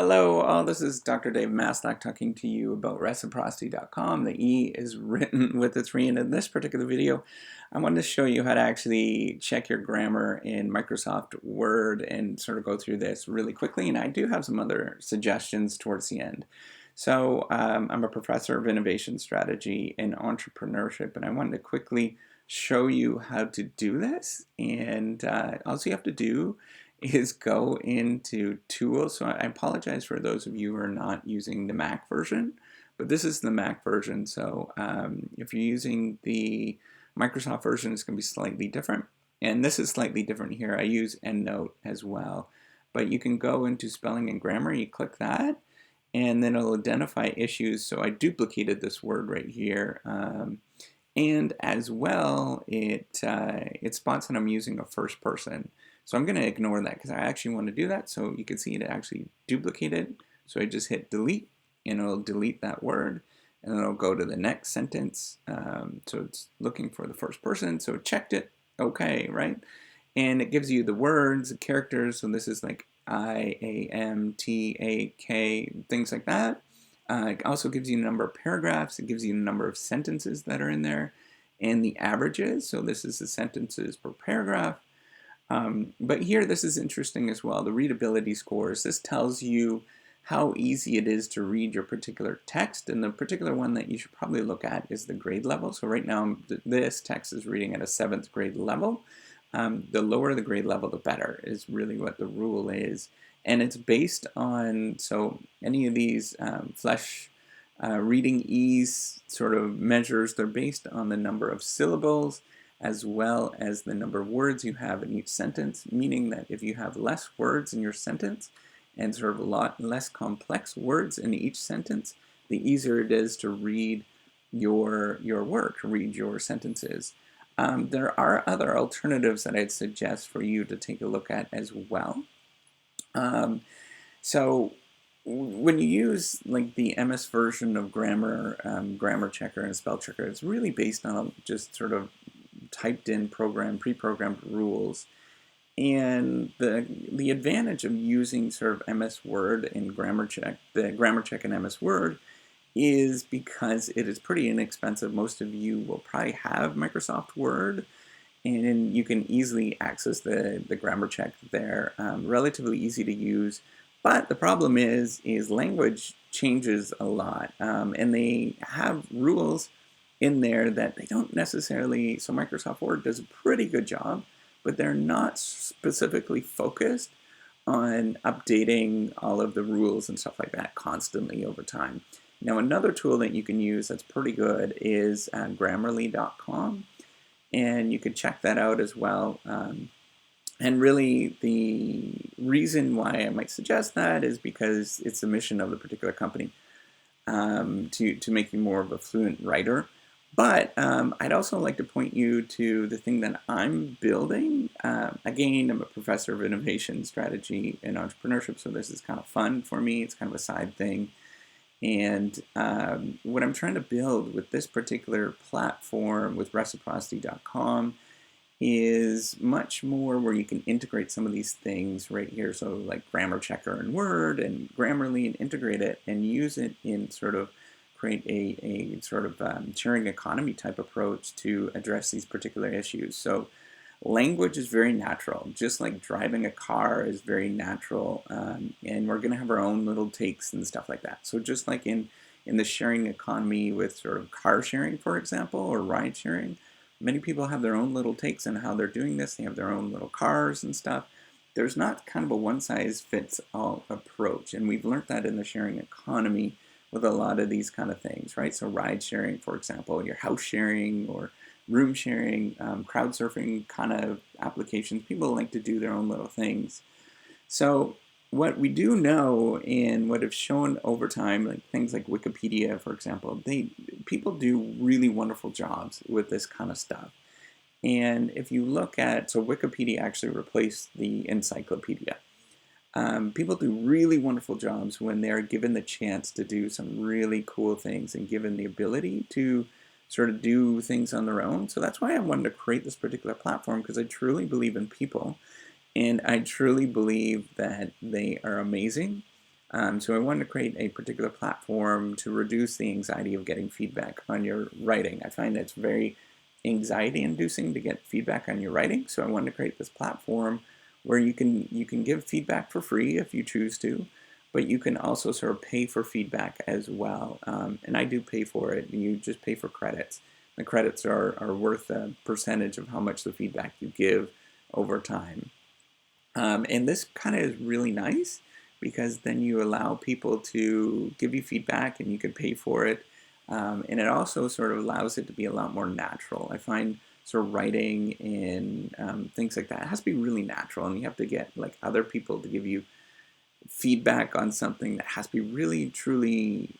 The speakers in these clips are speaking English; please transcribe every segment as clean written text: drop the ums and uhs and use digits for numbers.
Hello, this is Dr. Dave Maslach talking to you about reciprocity.com. The E is written with a 3, and in this particular video, I wanted to show you how to actually check your grammar in Microsoft Word and sort of go through this really quickly, and I do have some other suggestions towards the end. So I'm a professor of innovation strategy and entrepreneurship, and I wanted to quickly show you how to do this, and all you have to do is go into Tools. So I apologize for those of you who are not using the Mac version, but this is the Mac version. So if you're using the Microsoft version, it's going to be slightly different. And this is slightly different here. I use EndNote as well. But you can go into Spelling and Grammar, you click that, and then it'll identify issues. So I duplicated this word right here. And as well, it spots that I'm using a first person. So I'm going to ignore that because I actually want to do that. So you can see it actually duplicated. So I just hit delete and it'll delete that word and then it'll go to the next sentence. So it's looking for the first person. So it checked it. Okay, right? And it gives you the words, the characters. So this is like I, A, M, T, A, K, things like that. It also gives you a number of paragraphs. It gives you a number of sentences that are in there and the averages. So this is the sentences per paragraph. But here, this is interesting as well, the readability scores. This tells you how easy it is to read your particular text, and the particular one that you should probably look at is the grade level. So right now, this text is reading at a 7th grade level. The lower the grade level, the better, is really what the rule is. And it's based on, so any of these reading ease sort of measures, they're based on the number of syllables, as well as the number of words you have in each sentence, meaning that if you have less words in your sentence and sort of a lot less complex words in each sentence, the easier it is to read your work, read your sentences. There are other alternatives that I'd suggest for you to take a look at as well. So when you use like the MS version of Grammar, Grammar Checker and Spell Checker, it's really based on just sort of typed in pre-programmed rules. And the advantage of using sort of MS Word and Grammar Check, the Grammar Check in MS Word, is because it is pretty inexpensive. Most of you will probably have Microsoft Word, and you can easily access the Grammar Check there. Relatively easy to use. But the problem is language changes a lot, and they have rules in there that they don't necessarily, so Microsoft Word does a pretty good job, but they're not specifically focused on updating all of the rules and stuff like that constantly over time. Now another tool that you can use that's pretty good is Grammarly.com, and you could check that out as well. And really the reason why I might suggest that is because it's the mission of the particular company to make you more of a fluent writer. But I'd also like to point you to the thing that I'm building. Again, I'm a professor of innovation strategy and entrepreneurship, so this is kind of fun for me. It's kind of a side thing. And what I'm trying to build with this particular platform, with reciprocity.com, is much more where you can integrate some of these things right here. So like Grammar Checker in Word and Grammarly, and integrate it and use it in sort of create a sort of sharing economy type approach to address these particular issues. So language is very natural, just like driving a car is very natural, and we're going to have our own little takes and stuff like that. So just like in the sharing economy with sort of car sharing, for example, or ride sharing, many people have their own little takes on how they're doing this. They have their own little cars and stuff. There's not kind of a one-size-fits-all approach, and we've learned that in the sharing economy with a lot of these kind of things, right? So ride sharing, for example, your house sharing or room sharing, crowd surfing kind of applications. People like to do their own little things. So what we do know and what have shown over time, like things like Wikipedia, for example, people do really wonderful jobs with this kind of stuff. And if you look at, so Wikipedia actually replaced the encyclopedia. People do really wonderful jobs when they're given the chance to do some really cool things and given the ability to sort of do things on their own. So that's why I wanted to create this particular platform, because I truly believe in people and I truly believe that they are amazing. So I wanted to create a particular platform to reduce the anxiety of getting feedback on your writing. I find it's very anxiety inducing to get feedback on your writing. So I wanted to create this platform where you can give feedback for free if you choose to, but you can also sort of pay for feedback as well. And I do pay for it. You just pay for credits. The credits are worth a percentage of how much the feedback you give over time. And this kind of is really nice because then you allow people to give you feedback and you can pay for it. And it also sort of allows it to be a lot more natural. I find sort of writing and things like that, it has to be really natural, and you have to get like other people to give you feedback on something that has to be really truly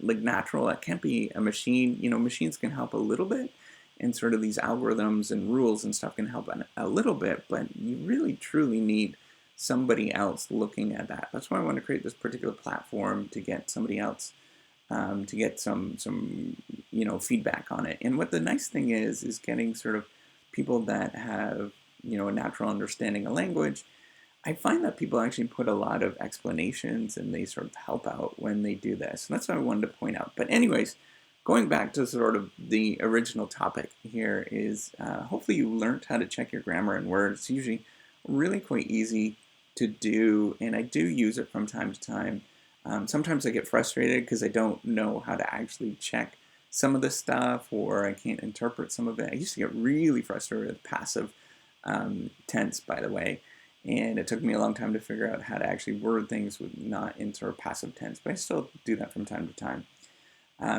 like natural. It can't be a machine. Machines can help a little bit, and sort of these algorithms and rules and stuff can help a little bit, but you really truly need somebody else looking at that. That's why I want to create this particular platform, to get somebody else to get some feedback on it. And what the nice thing is getting sort of people that have a natural understanding of language. I find that people actually put a lot of explanations and they sort of help out when they do this. And that's what I wanted to point out. But anyways, going back to sort of the original topic here is hopefully you learned how to check your grammar in Word. It's usually really quite easy to do, and I do use it from time to time. Sometimes I get frustrated because I don't know how to actually check some of the stuff, or I can't interpret some of it. I used to get really frustrated with passive tense, by the way. And it took me a long time to figure out how to actually word things with not in sort of passive tense, but I still do that from time to time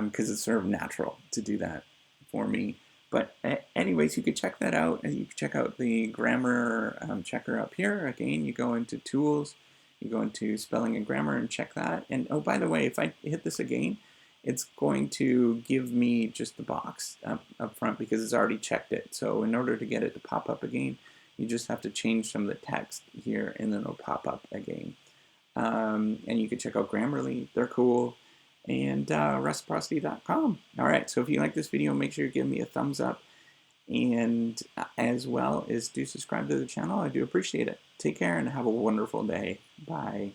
because it's sort of natural to do that for me. But anyways, you could check that out, and you can check out the grammar checker up here. Again, you go into Tools, you go into Spelling and Grammar and check that. And oh, by the way, if I hit this again, it's going to give me just the box up front because it's already checked it. So in order to get it to pop up again, you just have to change some of the text here, and then it'll pop up again. And you can check out Grammarly. They're cool. And reciprocity.com. All right, so if you like this video, make sure you give me a thumbs up. And as well as do subscribe to the channel. I do appreciate it. Take care and have a wonderful day. Bye.